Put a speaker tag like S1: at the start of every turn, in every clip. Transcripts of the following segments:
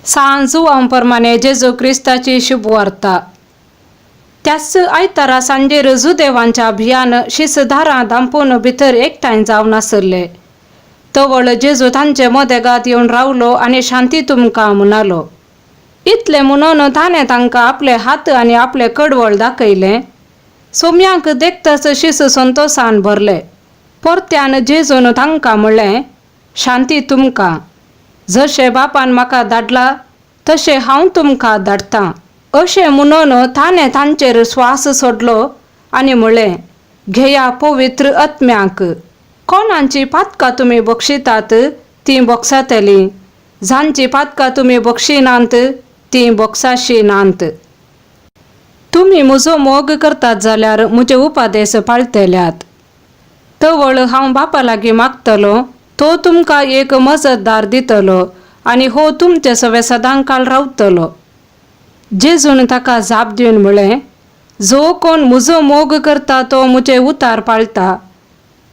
S1: सांजुवांप्रमाणे जेजू क्रिस्ताची शुभवार्ता. त्याच आयतारा सांजे रजुदेवांच्या अभियान शिसधारा दांपून भितर एकठांय जावन आसले. तवळ जेजू तांचे मदेगात येवन रावलो आनी शांती तुमकां म्हणालो. इतले म्हणून ताणें तांकां आपले हात आनी आपले कडवळ दाखयले. सोम्यांक देखताच शिस संतोषान भरले. परत्यान जेजून तांकां म्हणलें, शांती तुमकां. जशें बापान म्हाका धाडला तशें हांव तुमकां धाडटां. अशें म्हणून ताणें तांचेर स्वास सोडलो आनी म्हणलें, घेया पवित्र आत्म्याक. कोणांची पातकां तुमी बक्षितात तीं बोगसातलीं, जांची पातकां तुमी बक्षिनांत तीं बोगसाशिनांत. तुमी म्हजो मोग करतात जाल्यार म्हजे उपादेश पाळटल्यात. तवळ हांव बापा लागीं मागतलों, तो तुमकां एक मजतदार दितलो आनी हो तुमचे सवे सदांकाळ रावतलो. जेजून ताका जाप दिवन म्हळें, जो कोण म्हजो मोग करता तो म्हजे उतार पाळटा.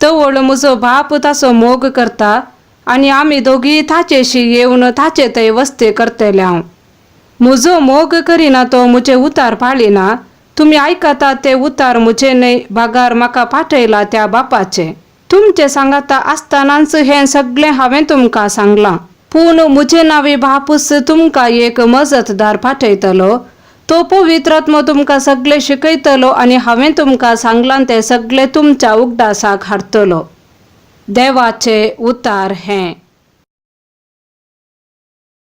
S1: तवळ म्हजो बाप ताचो मोग करता आनी आमी दोगी ताचेशी येवन ताचे थंय वस्ती करतले. हांव म्हजो मोग करिना तो म्हजे उतार पाळिना. तुमी आयकता ते उतार म्हजे न्हय, भागार म्हाका पाठयला त्या बापाचे. तुमचे सांगाता आसतनाच हें सगळें हांवें तुमकां सांगलां. पूण म्हजे नांवे बापूस तुमकां एक मजतदार पाठयतलो. तो पवित्र आत्मो तुमकां सगळें शिकयतलो आनी हांवें तुमकां सांगलां तें सगळें तुमच्या उगडासाक हाडटलो. देवाचें उतार हें.